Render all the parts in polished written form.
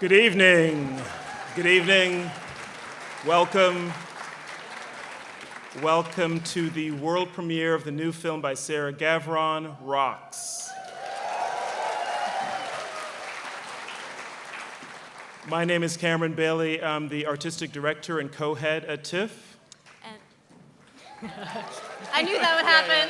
Good evening. Good evening. Welcome. Welcome to the world premiere of the new film by Sarah Gavron, Rocks. My name is Cameron Bailey. I'm the artistic director and co-head at TIFF. And I knew that would happen.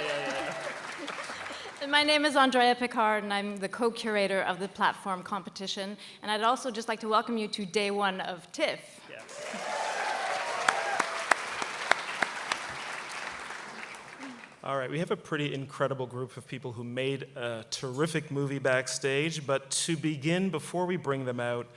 And my name is Andrea Picard, and I'm the co-curator of the platform competition. And I'd also just like to welcome you to day one of TIFF. Yes. All right, we have a pretty incredible group of people who made a terrific movie backstage, but to begin, before we bring them out,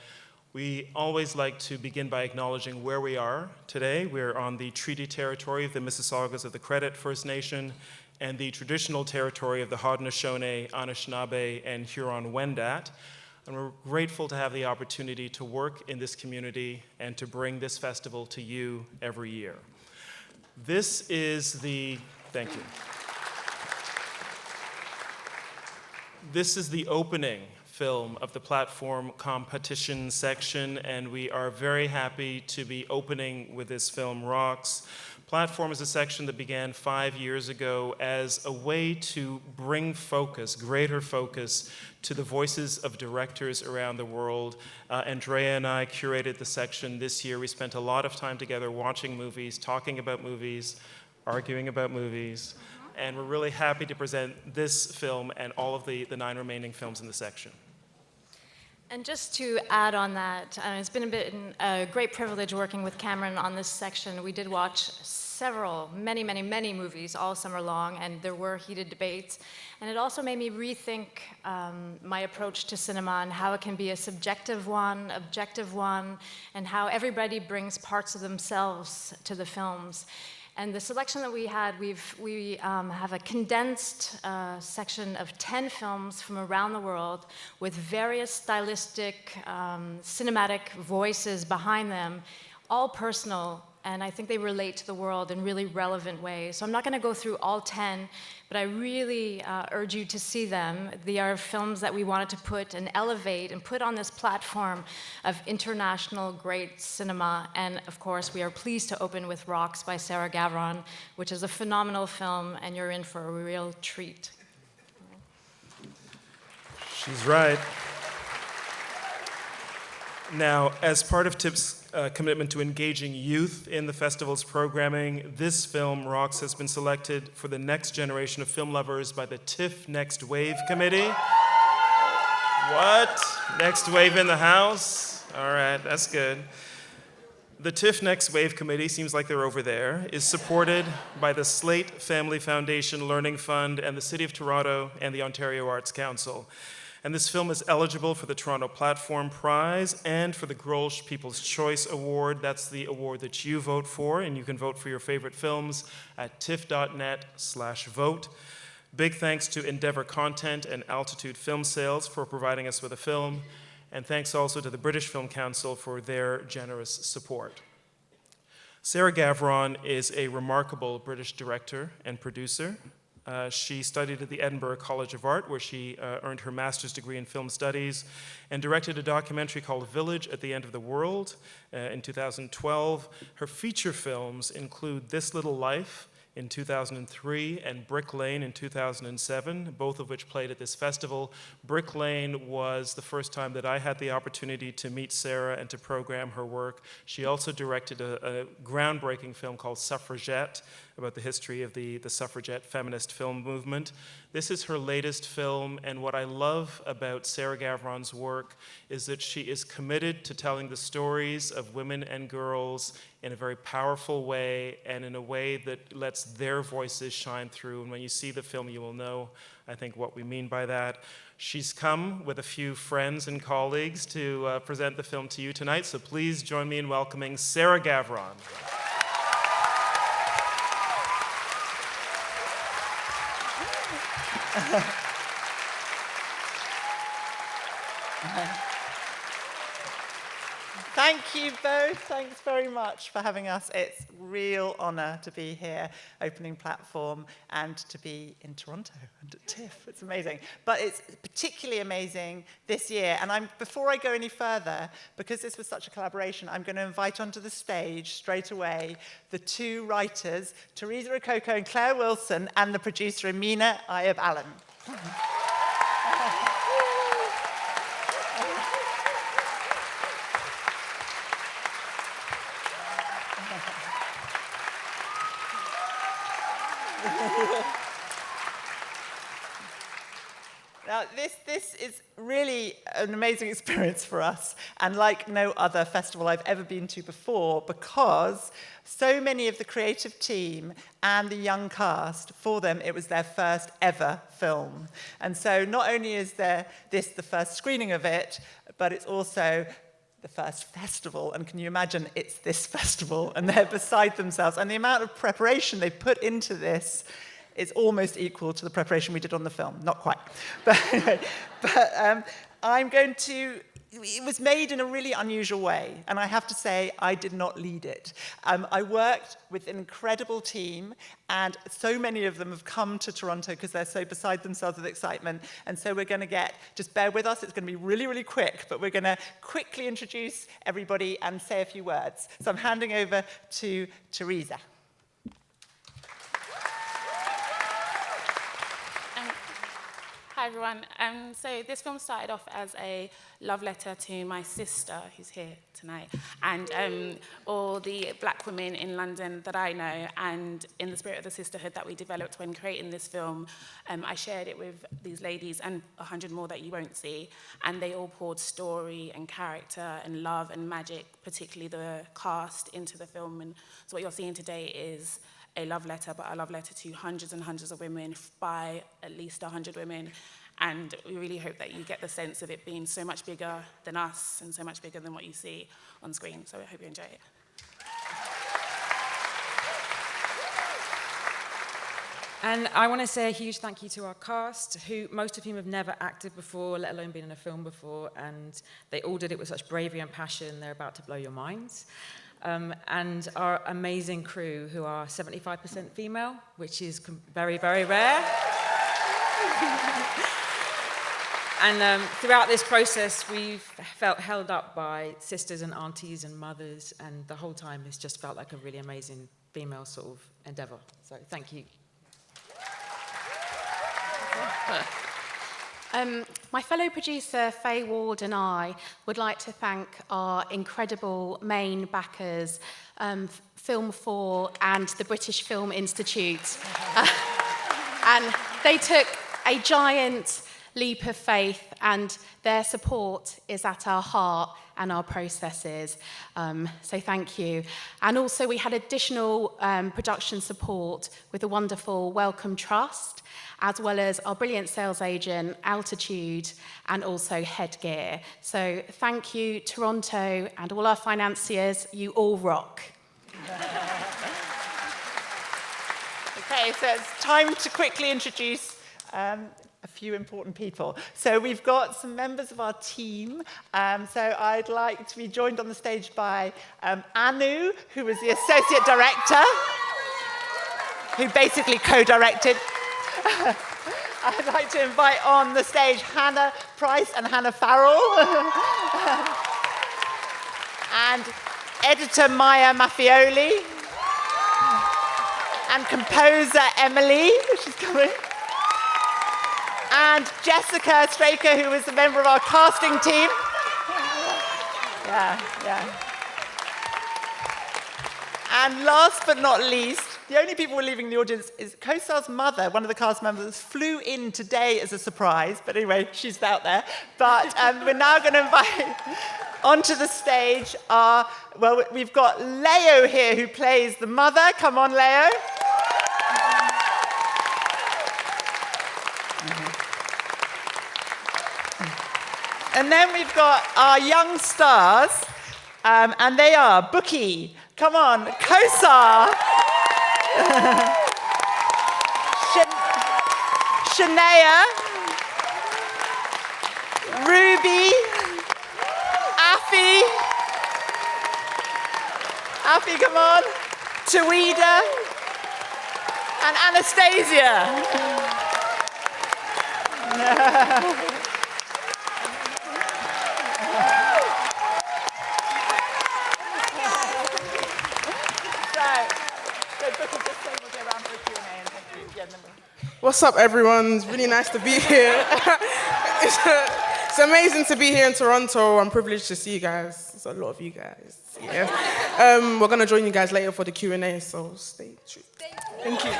we always like to begin by acknowledging where we are today. We're on the treaty territory of the Mississaugas of the Credit First Nation and the traditional territory of the Haudenosaunee, Anishinaabe, and Huron-Wendat. And we're grateful to have the opportunity to work in this community and to bring this festival to you every year. This is the, thank you. This is the opening film of the platform competition section, and we are very happy to be opening with this film, Rocks. Platform is a section that began 5 years ago as a way to bring focus, greater focus, to the voices of directors around the world. Andrea and I curated the section this year. We spent a lot of time together watching movies, talking about movies, arguing about movies, and we're really happy to present this film and all of the 9 remaining films in the section. And just to add on that, it's been a great privilege working with Cameron on this section. We did watch many movies all summer long, and there were heated debates. And it also made me rethink my approach to cinema and how it can be a subjective one, objective one, and how everybody brings parts of themselves to the films. And the selection that we had, we have a condensed section of 10 films from around the world with various stylistic, cinematic voices behind them, all personal, and I think they relate to the world in really relevant ways. So I'm not going to go through all 10, but I really urge you to see them. They are films that we wanted to put and elevate and put on this platform of international great cinema. And of course, we are pleased to open with Rocks by Sarah Gavron, which is a phenomenal film, and you're in for a real treat. She's right. Now, as part of TIFF's commitment to engaging youth in the festival's programming, this film, Rocks, has been selected for the next generation of film lovers by the TIFF Next Wave Committee. What? Next Wave in the house? All right, that's good. The TIFF Next Wave Committee, seems like they're over there, is supported by the Slate Family Foundation Learning Fund and the City of Toronto and the Ontario Arts Council. And this film is eligible for the Toronto Platform Prize and for the Grolsch People's Choice Award. That's the award that you vote for, and you can vote for your favorite films at tiff.net/vote. Big thanks to Endeavour Content and Altitude Film Sales for providing us with a film, and thanks also to the British Film Council for their generous support. Sarah Gavron is a remarkable British director and producer. She studied at the Edinburgh College of Art, where she earned her master's degree in film studies, and directed a documentary called Village at the End of the World in 2012. Her feature films include This Little Life in 2003 and Brick Lane in 2007, both of which played at this festival. Brick Lane was the first time that I had the opportunity to meet Sarah and to program her work. She also directed a groundbreaking film called Suffragette, about the history of the suffragette feminist film movement. This is her latest film, and what I love about Sarah Gavron's work is that she is committed to telling the stories of women and girls in a very powerful way, and in a way that lets their voices shine through. And when you see the film, you will know, I think, what we mean by that. She's come with a few friends and colleagues to present the film to you tonight, so please join me in welcoming Sarah Gavron. Thank you both. Thanks very much for having us. It's a real honour to be here, opening platform, and to be in Toronto and at TIFF. It's amazing. But it's particularly amazing this year. And before I go any further, because this was such a collaboration, I'm going to invite onto the stage straight away the two writers, Teresa Rococo and Claire Wilson, and the producer, Amina Ayub Allen. Now, this is really an amazing experience for us, and like no other festival I've ever been to before, because so many of the creative team and the young cast, for them, it was their first ever film. And so not only is this the first screening of it, but it's also the first festival, and can you imagine it's this festival, and they're beside themselves, and the amount of preparation they put into this is almost equal to the preparation we did on the film. Not quite. But anyway, I'm going to... It was made in a really unusual way, and I have to say, I did not lead it. I worked with an incredible team, and so many of them have come to Toronto because they're so beside themselves with excitement, and so we're going to just bear with us, it's going to be really, really quick, but we're going to quickly introduce everybody and say a few words. So I'm handing over to Teresa. Hi everyone. So this film started off as a love letter to my sister, who's here tonight, and all the black women in London that I know, and in the spirit of the sisterhood that we developed when creating this film, I shared it with these ladies and 100 more that you won't see, and they all poured story and character and love and magic, particularly the cast, into the film. And so what you're seeing today is a love letter, but a love letter to hundreds and hundreds of women by at least 100 women. And we really hope that you get the sense of it being so much bigger than us and so much bigger than what you see on screen. So I hope you enjoy it. And I want to say a huge thank you to our cast, most of whom have never acted before, let alone been in a film before, and they all did it with such bravery and passion. They're about to blow your minds. And our amazing crew, who are 75% female, which is very, very rare. And throughout this process, we've felt held up by sisters and aunties and mothers, and the whole time it's just felt like a really amazing female sort of endeavour. So thank you. My fellow producer, Faye Ward, and I would like to thank our incredible main backers, Film 4 and the British Film Institute. And they took a giant leap of faith, and their support is at our heart and our processes. So thank you. And also we had additional production support with the wonderful Wellcome Trust, as well as our brilliant sales agent, Altitude, and also Headgear. So thank you, Toronto, and all our financiers. You all rock. Okay, so it's time to quickly introduce a few important people. So we've got some members of our team. So I'd like to be joined on the stage by Anu, who was the associate director, who basically co-directed. I'd like to invite on the stage Hannah Price and Hannah Farrell. And editor Maya Maffioli. And composer Emily, she's coming. And Jessica Straker, who was a member of our casting team. Yeah. And last but not least, the only people we're leaving in the audience is Kosar's mother, one of the cast members, flew in today as a surprise, but anyway, she's out there. But we're now going to invite onto the stage we've got Leo here, who plays the mother. Come on, Leo. And then we've got our young stars, and they are Bukky, come on, Kosar, Shania, Ruby, Afi, Sophie, come on. Tawida. And Anastasia. What's up, everyone? It's really nice to be here. It's amazing to be here in Toronto. I'm privileged to see you guys. It's a lot of you guys. Yeah. We're going to join you guys later for the Q&A, so stay tuned. Thank you.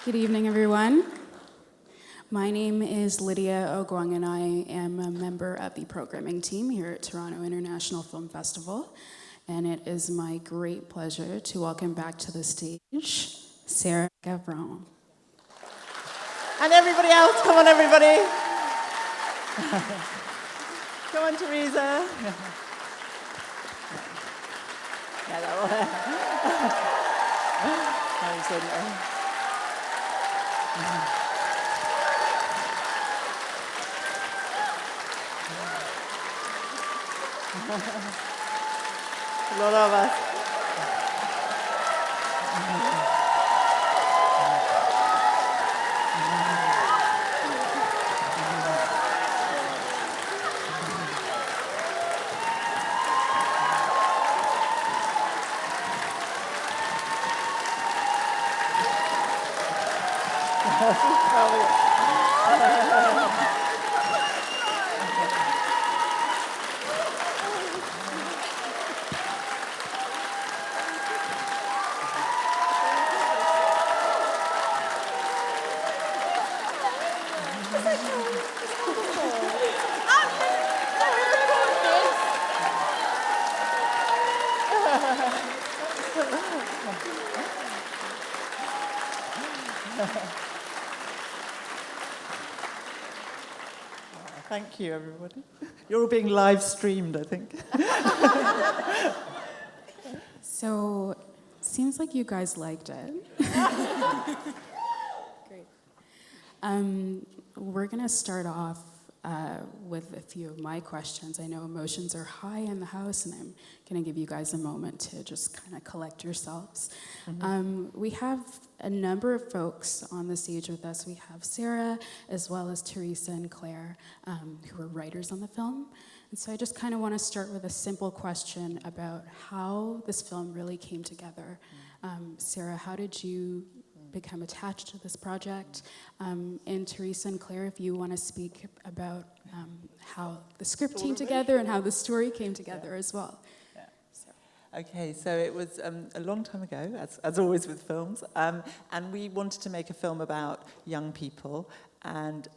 Good evening, everyone. My name is Lydia Ogwang, and I am a member of the programming team here at Toronto International Film Festival. And it is my great pleasure to welcome back to the stage Sarah Gavron. And everybody else, come on, everybody. Come on, Teresa. A lot of us. Thank you, everybody. You're all being live streamed, I think. So, seems like you guys liked it. Great. We're going to start off with a few of my questions. I know emotions are high in the house, and I'm going to give you guys a moment to just kind of collect yourselves. Mm-hmm. We have a number of folks on the stage with us. We have Sarah, as well as Teresa and Claire, who are writers on the film. And so I just kind of want to start with a simple question about how this film really came together. Sarah, how did you become attached to this project? And Teresa and Claire, if you want to speak about how the script came together and how the story came together as well. Okay, so it was a long time ago, as always with films, and we wanted to make a film about young people, and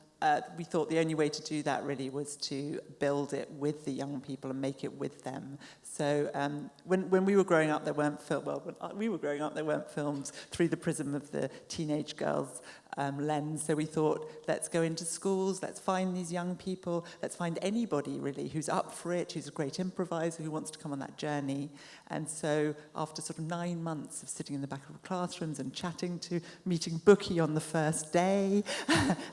we thought the only way to do that really was to build it with the young people and make it with them. So when we were growing up, there weren't films through the prism of the teenage girls' lens. So we thought, let's go into schools, let's find these young people, let's find anybody really who's up for it, who's a great improviser, who wants to come on that journey. And so after sort of 9 months of sitting in the back of classrooms and meeting Bukky on the first day,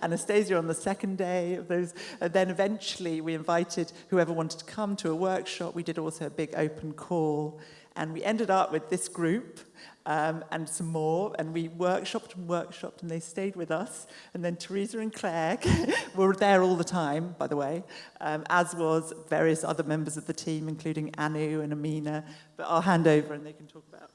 Anastasia on the second day of those, then eventually we invited whoever wanted to come to a workshop. We did also a big open call, and we ended up with this group and some more, and we workshopped, and they stayed with us. And then Teresa and Claire were there all the time, by the way, as was various other members of the team, including Anu and Amina. But I'll hand over and they can talk about.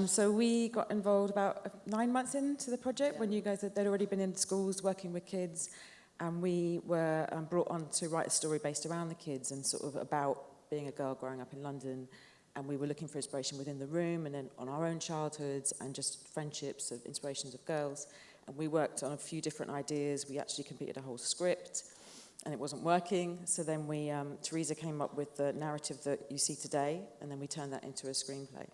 So we got involved about 9 months into the project when you guys they'd already been in schools working with kids, and we were brought on to write a story based around the kids and sort of about being a girl growing up in London. And we were looking for inspiration within the room and then on our own childhoods and just friendships of inspirations of girls. And we worked on a few different ideas. We actually completed a whole script and it wasn't working. So then Teresa came up with the narrative that you see today, and then we turned that into a screenplay.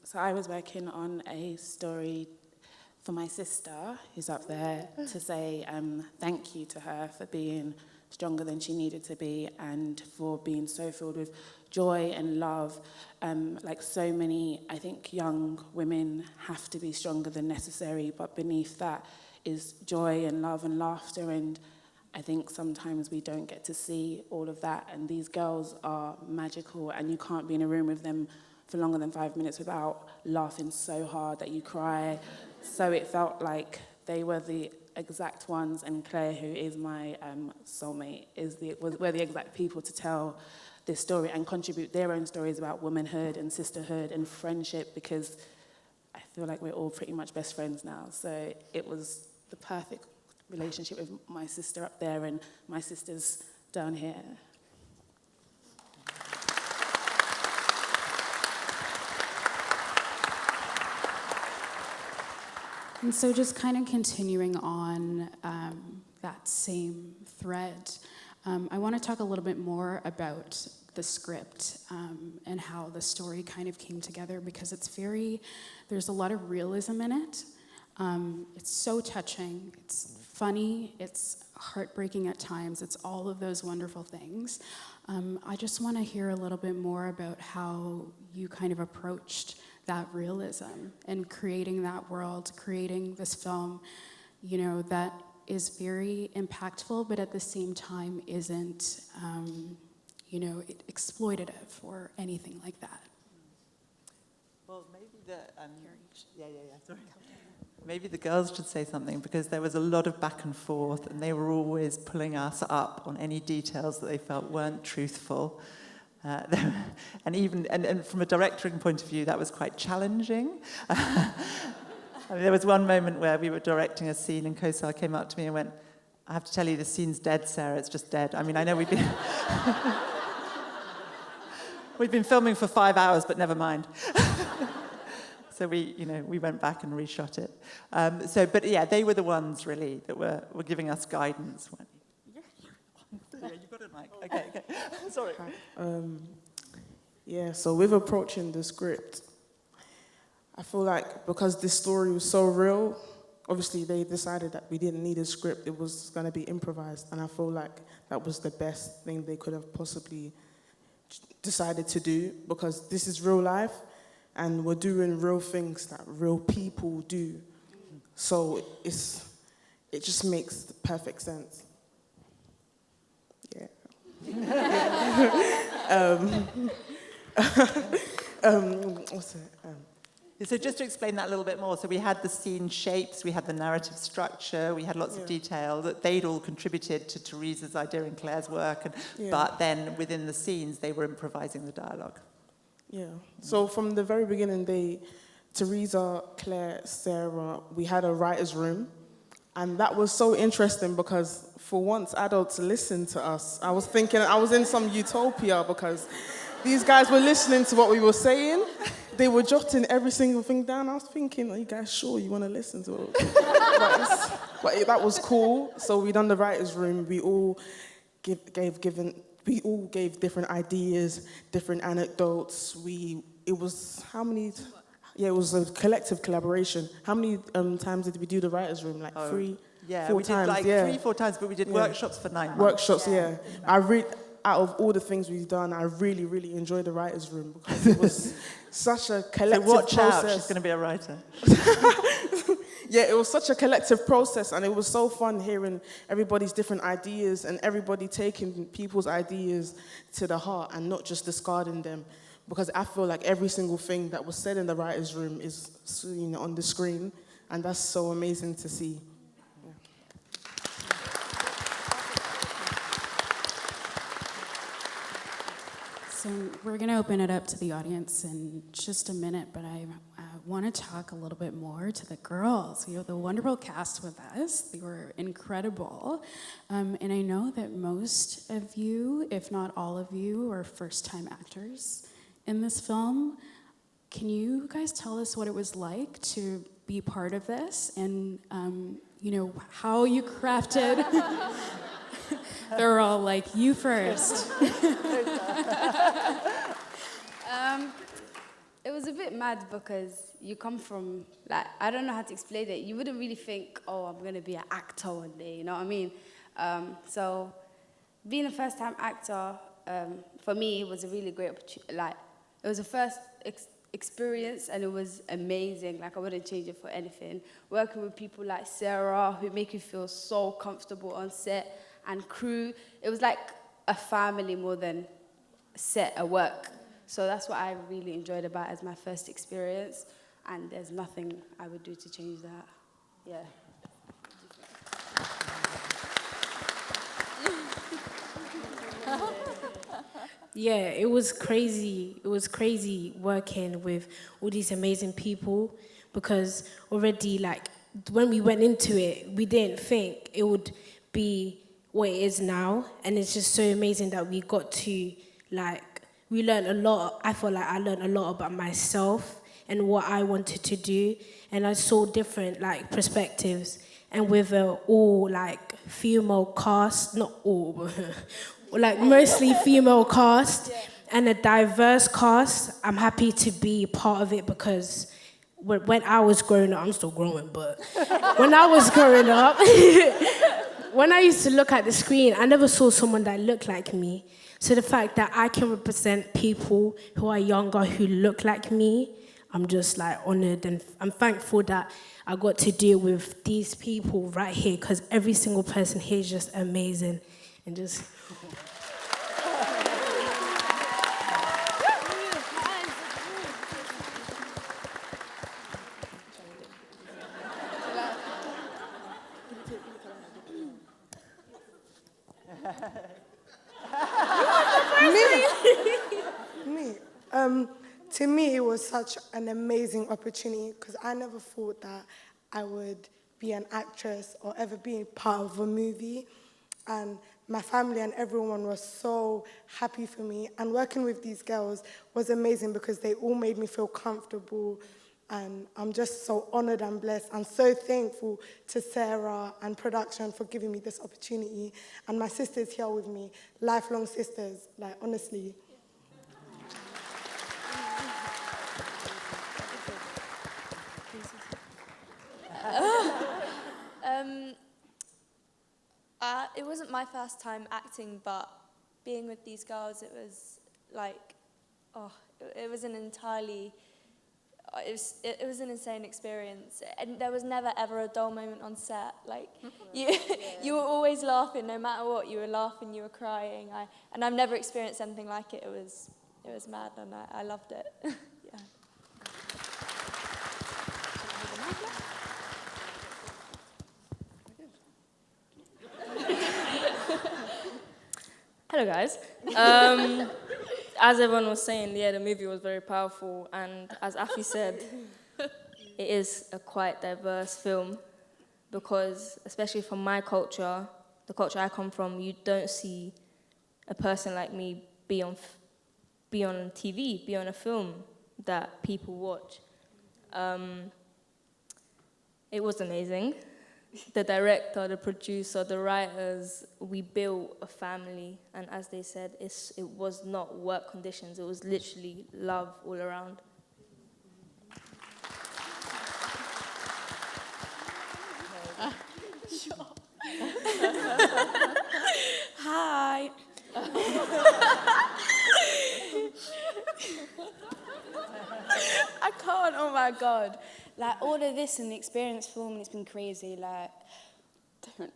So I was working on a story for my sister, who's up there, to say thank you to her for being stronger than she needed to be, and for being so filled with joy and love. Like so many, I think, young women have to be stronger than necessary, but beneath that is joy and love and laughter, and I think sometimes we don't get to see all of that, and these girls are magical, and you can't be in a room with them for longer than 5 minutes without laughing so hard that you cry. So it felt like they were the exact ones, and Claire, who is my soulmate, were the exact people to tell this story and contribute their own stories about womanhood and sisterhood and friendship, because I feel like we're all pretty much best friends now. So it was the perfect relationship with my sister up there and my sisters down here. And so just kind of continuing on that same thread, I want to talk a little bit more about the script and how the story kind of came together, because there's a lot of realism in it. It's so touching, it's funny, it's heartbreaking at times, it's all of those wonderful things. I just want to hear a little bit more about how you kind of approached that realism and creating that world, creating this film, that is very impactful, but at the same time isn't, exploitative or anything like that. Well, maybe sorry. Maybe the girls should say something, because there was a lot of back and forth, and they were always pulling us up on any details that they felt weren't truthful. And from a directing point of view, that was quite challenging. There was one moment where we were directing a scene, and Kosar came up to me and went, "I have to tell you, the scene's dead, Sarah. It's just dead. I mean, I know we've been we've been filming for 5 hours, but never mind." So we went back and reshot it. But they were the ones really that were giving us guidance. Yeah, you got it, Mike. Okay. Sorry. So with approaching the script, I feel like because this story was so real, obviously they decided that we didn't need a script, it was going to be improvised, and I feel like that was the best thing they could have possibly decided to do, because this is real life, and we're doing real things that real people do. So it just makes perfect sense. Yeah. What's it? So just to explain that a little bit more, so we had the scene shapes, we had the narrative structure, we had lots of detail that they'd all contributed to Teresa's idea and Claire's work, but then within the scenes they were improvising the dialogue. Yeah. So from the very beginning, Teresa, Claire, Sarah, we had a writer's room, and that was so interesting because for once adults listened to us. I was thinking I was in some utopia because these guys were listening to what we were saying. They were jotting every single thing down. I was thinking, are you guys sure you want to listen to it? But that was cool. So we done the writer's room. We all gave different ideas, different anecdotes. It was a collective collaboration. How many times did we do the writer's room? Like 3, 4 times. We did 3, 4 times, but we did workshops for 9 months. Workshops, out of all the things we've done, I really, really enjoyed the writer's room because it was such a collective process. So watch out, she's going to be a writer. It was such a collective process, and it was so fun hearing everybody's different ideas and everybody taking people's ideas to the heart and not just discarding them. Because I feel like every single thing that was said in the writer's room is on the screen, and that's so amazing to see. So we're going to open it up to the audience in just a minute, but I want to talk a little bit more to the girls. The wonderful cast with us. They were incredible. And I know that most of you, if not all of you, are first-time actors in this film. Can you guys tell us what it was like to be part of this and, how you crafted... They're all like, you first. It was a bit mad because you come from, I don't know how to explain it. You wouldn't really think, I'm going to be an actor one day, you know what I mean? So being a first-time actor, for me, it was a really great opportunity. Like, it was a first experience, and it was amazing. Like, I wouldn't change it for anything. Working with people like Sarah, who make you feel so comfortable on set, and crew, it was like a family more than set at work. So that's what I really enjoyed about it as my first experience, and there's nothing I would do to change that. Yeah. Yeah, it was crazy. It was crazy working with all these amazing people, because already, like, when we went into it, we didn't think it would be what it is now. And it's just so amazing that we got to, like, we learned a lot. I feel like I learned a lot about myself and what I wanted to do. And I saw different, like, perspectives. And with all, like, female cast, not all, but like mostly female cast and a diverse cast, I'm happy to be part of it, because when I was growing up, I'm still growing, but when I was growing up, when I used to look at the screen, I never saw someone that looked like me. So the fact that I can represent people who are younger, who look like me, I'm just like honored, and I'm thankful that I got to deal with these people right here, because every single person here is just amazing. And just... To me, it was such an amazing opportunity, because I never thought that I would be an actress or ever be part of a movie. And my family and everyone was so happy for me. And working with these girls was amazing, because they all made me feel comfortable. And I'm just so honored and blessed. I'm so thankful to Sarah and production for giving me this opportunity. And my sister's here with me, lifelong sisters, like, honestly. It wasn't my first time acting, but being with these girls, it was like, it was an entirely, it was an insane experience. And there was never ever a dull moment on set. Like, you were always laughing, no matter what. You were laughing, you were crying. And I've never experienced anything like it. It was mad, and I loved it. Yeah. Hello, guys. As everyone was saying, yeah, the movie was very powerful, and as Afi said, it is a quite diverse film, because especially from my culture, the culture I come from, you don't see a person like me be on TV, be on a film that people watch. It was amazing. The director, the producer, the writers, we built a family, and as they said, it was not work conditions, it was literally love all around. Sure. Hi. I can't, oh my God. Like, all of this and the experience filming, it's been crazy. Like, don't.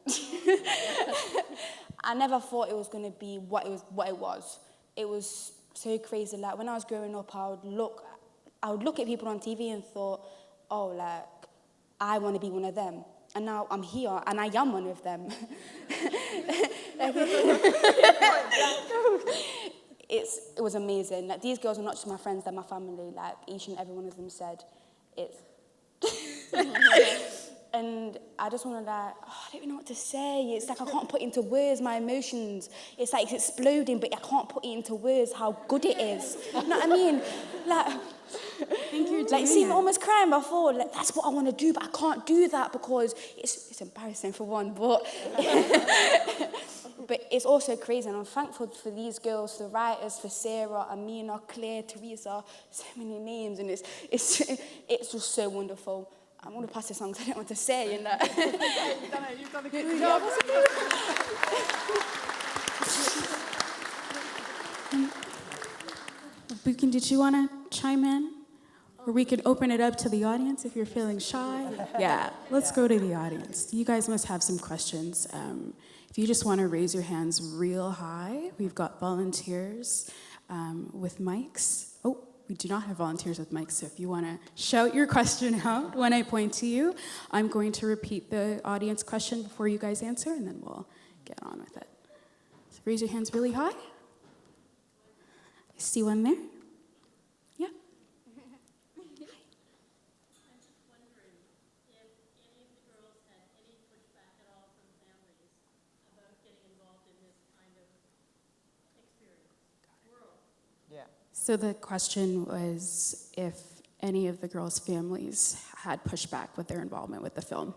I never thought it was going to be what it was. It was so crazy. Like, when I was growing up, I would look at people on TV and thought, oh, like, I want to be one of them. And now I'm here, and I am one of them. It was amazing. Like, these girls are not just my friends, they're my family. Like, each and every one of them said, it's... And I just want to, like, I don't even know what to say. It's like I can't put into words my emotions. It's like it's exploding, but I can't put it into words how good it is. You know what I mean? Like, see, I'm almost crying before. Like, that's what I want to do, but I can't do that because it's embarrassing for one. But but it's also crazy, and I'm thankful for these girls, the writers, for Sarah, Amina, Claire, Teresa, so many names, and it's just so wonderful. I'm going to pass the songs. I don't know what to say, you know. You've done a good job. Bukky, did you want to chime in? Or we could open it up to the audience if you're feeling shy. Yeah, let's go to the audience. You guys must have some questions. If you just want to raise your hands real high, we've got volunteers with mics. Oh, we do not have volunteers with mics, so if you want to shout your question out when I point to you, I'm going to repeat the audience question before you guys answer, and then we'll get on with it. So raise your hands really high. I see one there. Yeah. So the question was if any of the girls' families had pushback with their involvement with the film.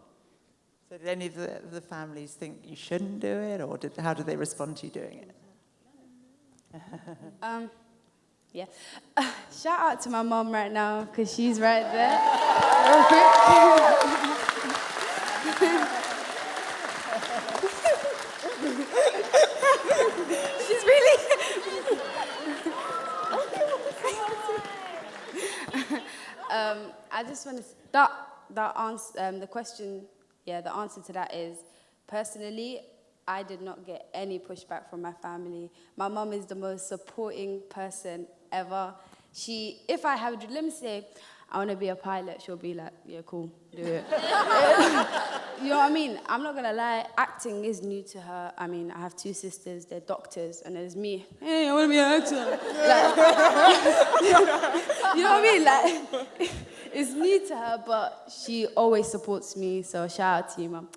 So did any of the families think you shouldn't do it, or how did they respond to you doing it? Yeah. Shout out to my mom right now, because she's right there. She's really... I just want to... That answer, the question, the answer to that is, personally, I did not get any pushback from my family. My mom is the most supporting person ever. If I have, let me say, I want to be a pilot, she'll be like, yeah, cool, do it. You know what I mean? I'm not going to lie, acting is new to her. I mean, I have two sisters, they're doctors, and there's me. Hey, I want to be an actor. You know what I mean? Like, it's new to her, but she always supports me, so shout out to you, Mum.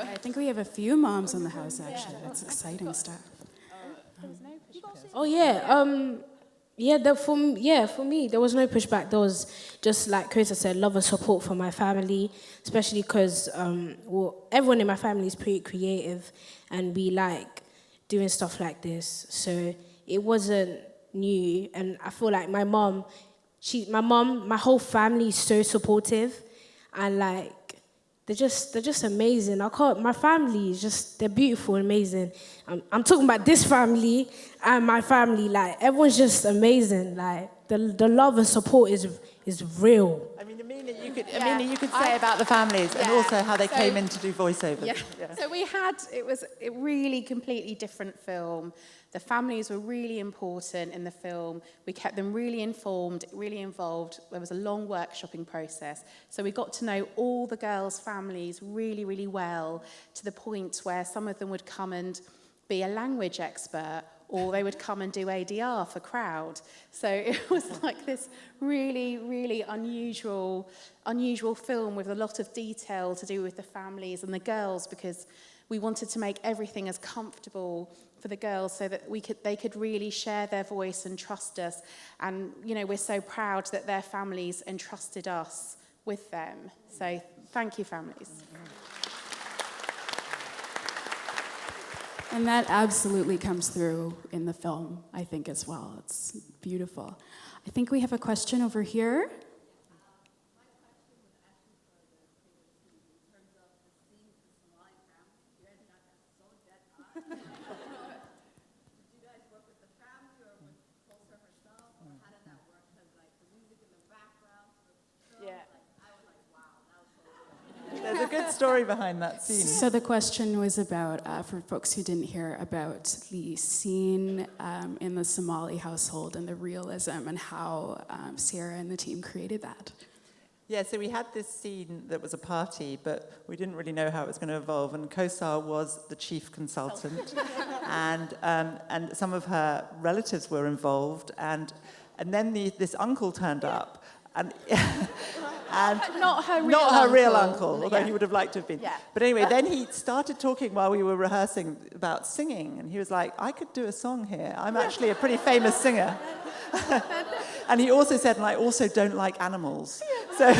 I think we have a few moms in the house, actually. That's exciting stuff. Oh, yeah. For me, there was no pushback. There was just, like Kosar said, love and support from my family, especially because everyone in my family is pretty creative, and we like doing stuff like this. So it wasn't new, and I feel like my whole family is so supportive, and like they're just amazing. My family is just, they're beautiful and amazing. I'm talking about this family and my family, like everyone's just amazing. Like the love and support is real. I mean, Amina, you could say about the families and also how they came in to do voiceovers. Yeah. So it was a really completely different film. The families were really important in the film. We kept them really informed, really involved. There was a long workshopping process. So we got to know all the girls' families really, really well, to the point where some of them would come and be a language expert, or they would come and do ADR for crowd. So it was like this really, really unusual film with a lot of detail to do with the families and the girls, because we wanted to make everything as comfortable for the girls so that they could really share their voice and trust us. And, we're so proud that their families entrusted us with them. So thank you, families. And that absolutely comes through in the film, I think, as well. It's beautiful. I think we have a question over here. There's a good story behind that scene. So the question was about, for folks who didn't hear, about the scene in the Somali household and the realism and how Sarah and the team created that. Yeah, so we had this scene that was a party, but we didn't really know how it was going to evolve. And Kosar was the chief consultant, and some of her relatives were involved, and then this uncle turned up, and not her real uncle, although he would have liked to have been. Yeah. But anyway, then he started talking while we were rehearsing about singing, and he was like, I could do a song here. I'm actually a pretty famous singer. And he also said, and I also don't like animals. So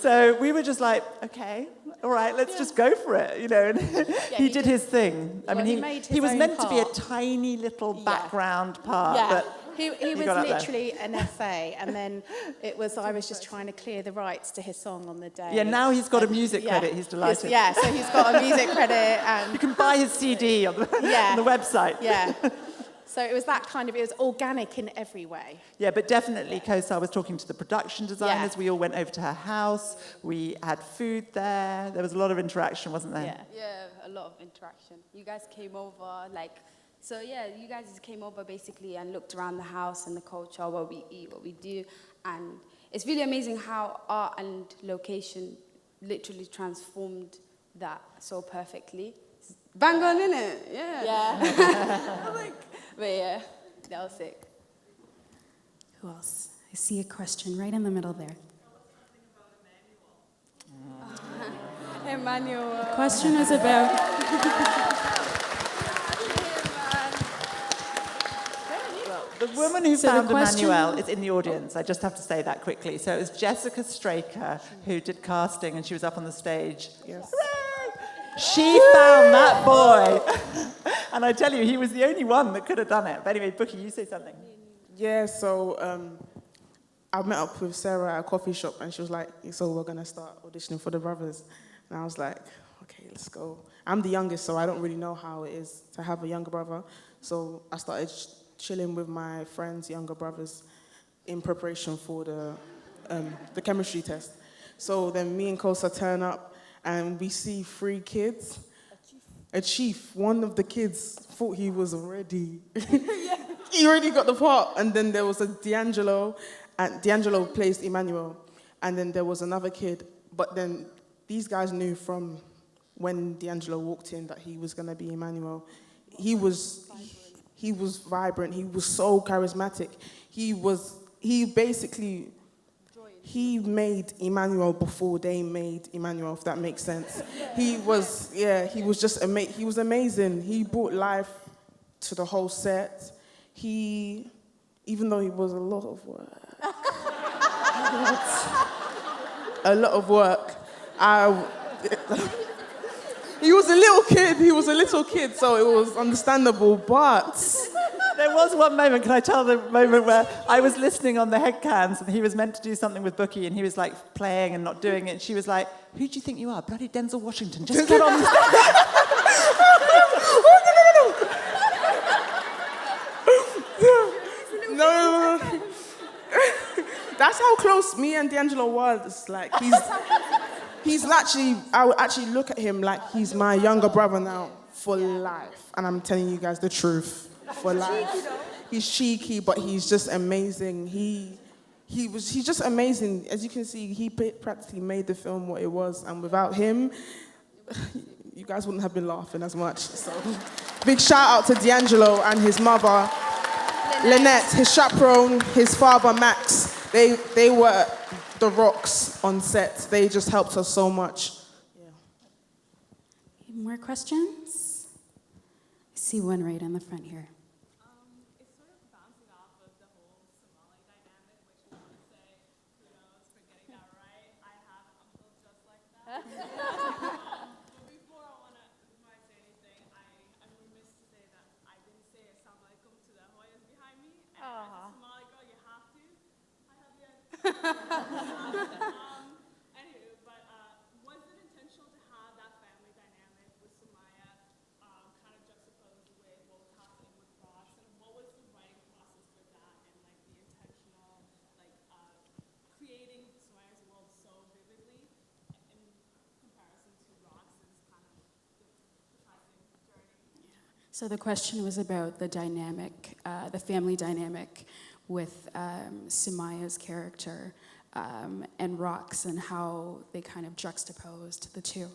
So we were just like, okay, all right, let's just go for it, you know. And he did his thing. I mean, he was meant to be a tiny little background part, but he was got up there. literally an essay, and then I was just trying to clear the rights to his song on the day. Yeah, now he's got a music credit. He's delighted. Yeah, so he's got a music credit, and you can buy his CD on the, on the website. Yeah. So it was that kind of, it was organic in every way. Yeah, but definitely Kosar was talking to the production designers. Yeah. We all went over to her house. We had food there. There was a lot of interaction, wasn't there? Yeah, a lot of interaction. You guys came over, you guys just came over basically and looked around the house and the culture, what we eat, what we do. And it's really amazing how art and location literally transformed that so perfectly. Bang on, innit? Yeah. But yeah, that was sick. Who else? I see a question right in the middle there. Emmanuel. The question is about... The woman who found Emmanuel is in the audience. I just have to say that quickly. So it was Jessica Straker who did casting, and she was up on the stage. Yes. She found that boy. And I tell you, he was the only one that could have done it. But anyway, Bukky, you say something. Yeah, so I met up with Sarah at a coffee shop, and she was like, so we're going to start auditioning for the brothers. And I was like, okay, let's go. I'm the youngest, so I don't really know how it is to have a younger brother. So I started chilling with my friends' younger brothers in preparation for the chemistry test. So then me and Kosar turn up, and we see 3 kids. A chief. One of the kids thought he was already... He already got the part. And then there was a D'Angelo, and D'Angelo plays Emmanuel. And then there was another kid. But then these guys knew from when D'Angelo walked in that he was going to be Emmanuel. He was vibrant. He was so charismatic. He made Emmanuel before they made Emmanuel, if that makes sense. He was amazing. He brought life to the whole set. Even though he was a lot of work, he was a little kid, so it was understandable, but... There was one moment, can I tell the moment where I was listening on the headcams and he was meant to do something with Bukky and he was like playing and not doing it. And she was like, who do you think you are? Bloody Denzel Washington. Just get on the stage. No. That's how close me and D'Angelo was. Like, he's actually, I would actually look at him like he's my younger brother now for life. And I'm telling you guys the truth. For life. He's cheeky, but he's just amazing. He's just amazing. As you can see, he practically made the film what it was, and without him, you guys wouldn't have been laughing as much. So, big shout out to D'Angelo and his mother, Lynette, his chaperone, his father, Max. They were the rocks on set. They just helped us so much. Yeah. More questions? I see one right in the front here. It's sort of bouncing off of the whole Somali dynamic, which I want to say, kudos for getting that right. I have an uncle just like that. But before I say anything, I'm remiss to say that I didn't say assalamu alaikum to the Hoyas behind me. And as a Somali girl, you have to. I have you. Anyway, but was it intentional to have that family dynamic with Sumaya kind of juxtaposed with what was happening with Ross, and what was the writing process for that, and like the intentional creating Sumaya's world so vividly in comparison to Ross's kind of depressing journey? So the question was about the dynamic, the family dynamic with Sumaya's character and Rox, and how they kind of juxtaposed the two.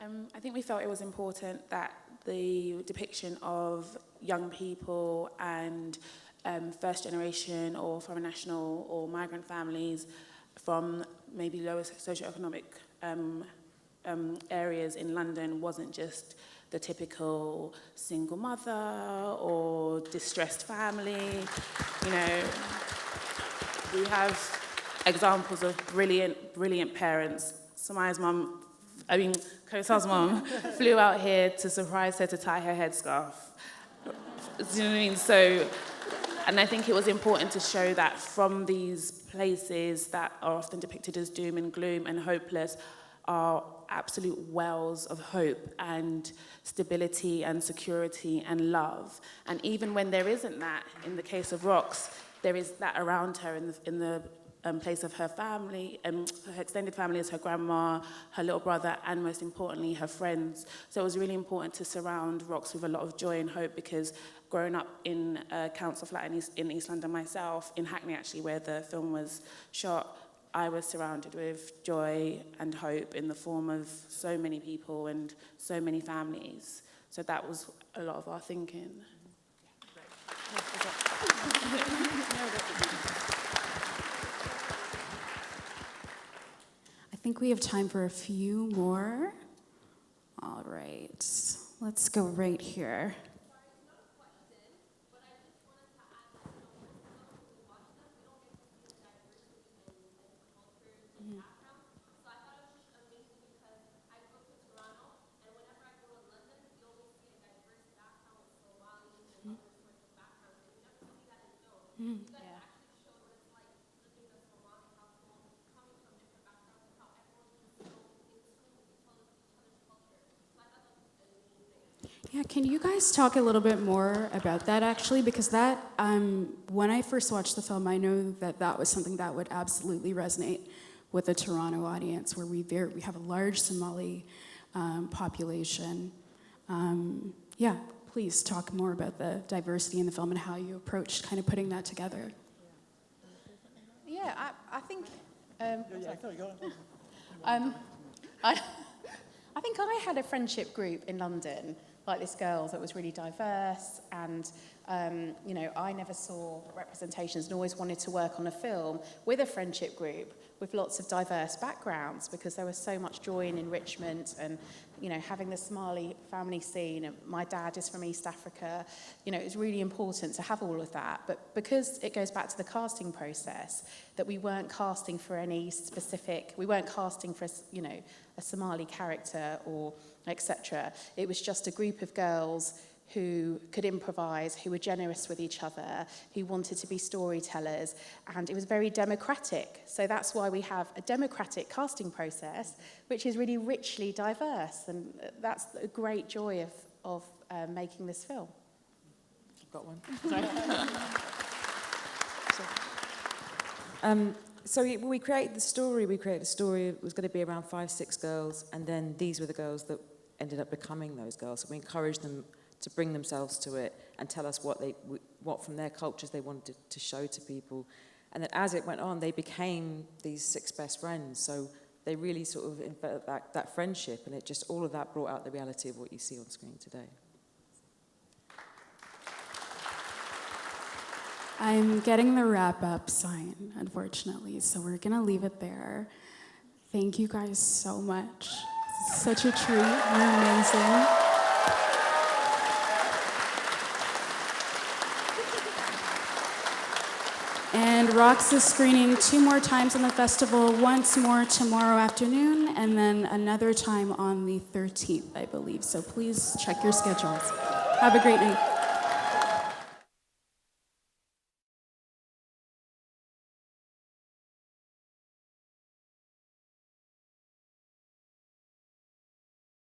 I think we felt it was important that the depiction of young people and first generation or foreign national or migrant families from maybe lower socioeconomic areas in London wasn't just the typical single mother or distressed family. You know, we have examples of brilliant parents. Sumaya's mum, Kosar's mum, flew out here to surprise her to tie her headscarf. Do you know what I mean? So, and I think it was important to show that from these places that are often depicted as doom and gloom and hopeless are absolute wells of hope and stability and security and love. And even when there isn't that, in the case of Rox, there is that around her in the place of her family, her extended family is her grandma, her little brother, and most importantly, her friends. So it was really important to surround Rox with a lot of joy and hope, because growing up in a council flat in East London myself, in Hackney actually, where the film was shot, I was surrounded with joy and hope in the form of so many people and so many families. So that was a lot of our thinking. I think we have time for a few more. All right, let's go right here. Yeah, can you guys talk a little bit more about that, actually? Because that, when I first watched the film, I know that that was something that would absolutely resonate with the Toronto audience, where we have a large Somali population. Yeah, please talk more about the diversity in the film and how you approached kind of putting that together. Yeah, I think... I think I had a friendship group in London, like this girl that was really diverse, and you know, I never saw representations and always wanted to work on a film with a friendship group with lots of diverse backgrounds, because there was so much joy and enrichment, and you know, having the Somali family scene, and my dad is from East Africa, you know, it's really important to have all of that. But because it goes back to the casting process, that we weren't casting for any specific, we weren't casting for, you know, a Somali character or etc. It was just a group of girls who could improvise, who were generous with each other, who wanted to be storytellers, and it was very democratic. So that's why we have a democratic casting process, which is really richly diverse, and that's a great joy of making this film. I've got one. Sorry. So we created the story. We created a story. It was going to be around 5-6 girls, and then these were the girls that ended up becoming those girls. So we encouraged them to bring themselves to it and tell us what from their cultures they wanted to show to people. And then as it went on, they became these 6 best friends. So they really sort of enveloped that friendship, and it just, all of that brought out the reality of what you see on screen today. I'm getting the wrap-up sign, unfortunately, so we're gonna leave it there. Thank you guys so much. It's such a treat. You're amazing. And Rox is screening 2 more times on the festival, once more tomorrow afternoon, and then another time on the 13th, I believe. So please check your schedules. Have a great night.